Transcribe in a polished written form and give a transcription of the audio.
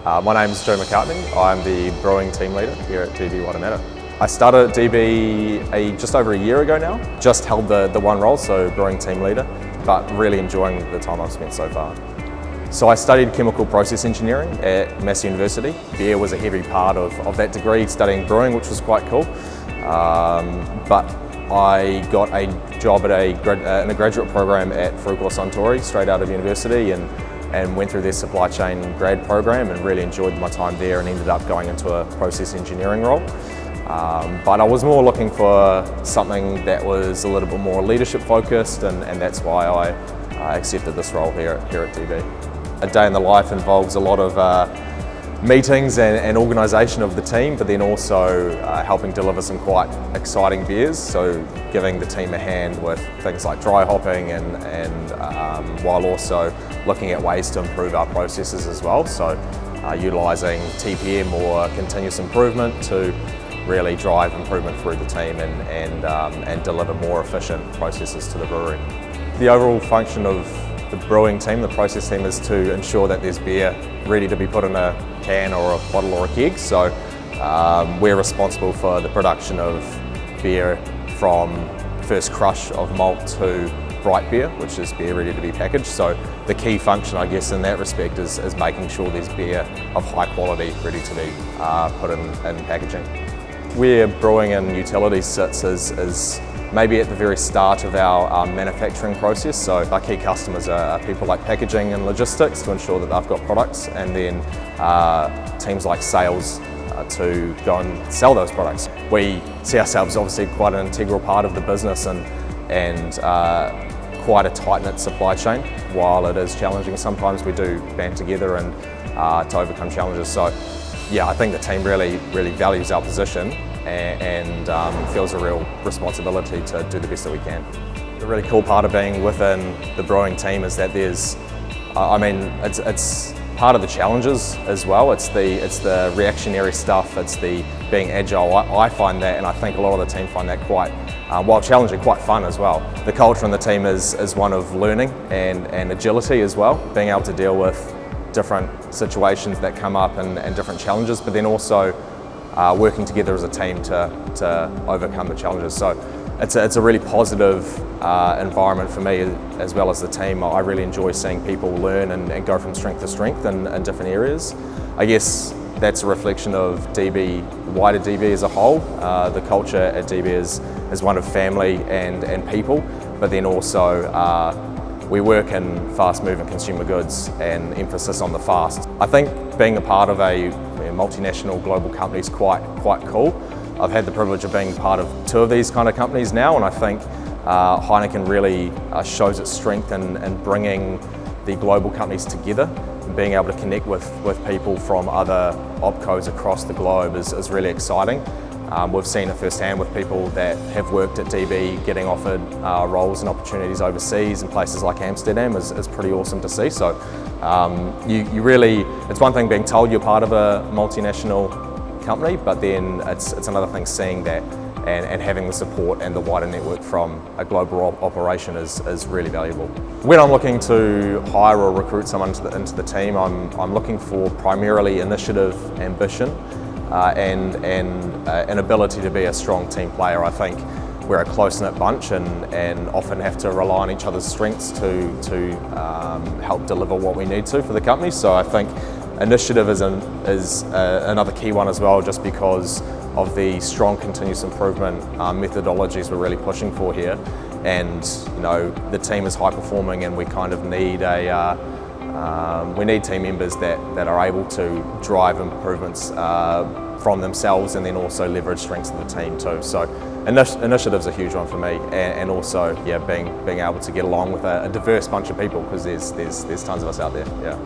My name is Joe McCartney. I'm the brewing team leader here at DB Waitemata. I started at DB just over a year ago now. Just held the one role, so brewing team leader, but really enjoying the time I've spent so far. So I studied chemical process engineering at Massey University. Beer was a heavy part of that degree, studying brewing, which was quite cool. But I got a job in a graduate program at Frugal Suntory straight out of university and went through their supply chain grad program and really enjoyed my time there and ended up going into a process engineering role. But I was more looking for something that was a little bit more leadership focused, and that's why I accepted this role here at DB. A day in the life involves a lot of meetings and organisation of the team, but then also helping deliver some quite exciting beers, so giving the team a hand with things like dry hopping and while also looking at ways to improve our processes as well, so utilising TPM or continuous improvement to really drive improvement through the team and deliver more efficient processes to the brewery. The overall function of the brewing team, the process team, is to ensure that there's beer ready to be put in a can or a bottle or a keg. So we're responsible for the production of beer from first crush of malt to bright beer, which is beer ready to be packaged. So the key function, I guess, in that respect is making sure there's beer of high quality ready to be put in packaging. Where brewing and utilities sits is maybe at the very start of our manufacturing process. So our key customers are people like packaging and logistics to ensure that they've got products, and then teams like sales to go and sell those products. We see ourselves obviously quite an integral part of the business and quite a tight-knit supply chain. While it is challenging, sometimes we do band together and to overcome challenges. So yeah, I think the team really values our position and feels a real responsibility to do the best that we can. The really cool part of being within the brewing team is that there's, it's part of the challenges as well. It's the reactionary stuff, it's the being agile. I find that, and I think a lot of the team find that quite, while challenging, quite fun as well. The culture in the team is one of learning and agility as well, being able to deal with different situations that come up and different challenges, but then also working together as a team to overcome the challenges. So it's a really positive environment for me as well as the team. I really enjoy seeing people learn and go from strength to strength in different areas. I guess that's a reflection of DB, wider DB as a whole. The culture at DB is one of family and people, but then also we work in fast-moving consumer goods and emphasis on the fast. I think being a part of a multinational global company is quite cool. I've had the privilege of being part of two of these kind of companies now, and I think Heineken really shows its strength in bringing the global companies together and being able to connect with people from other opcos across the globe is really exciting. We've seen it firsthand with people that have worked at DB getting offered roles and opportunities overseas in places like Amsterdam is pretty awesome to see. So you really, it's one thing being told you're part of a multinational company, but then it's another thing seeing that and having the support and the wider network from a global operation is really valuable. When I'm looking to hire or recruit someone into the team, I'm looking for primarily initiative, ambition, and an ability to be a strong team player. I think we're a close-knit bunch and often have to rely on each other's strengths to help deliver what we need to for the company. So I think initiative is another key one as well, just because of the strong continuous improvement methodologies we're really pushing for here. And the team is high performing, and we kind of need we need team members that are able to drive improvements from themselves and then also leverage strengths of the team too. So initiative's a huge one for me, and also being able to get along with a diverse bunch of people, because there's tons of us out there. Yeah.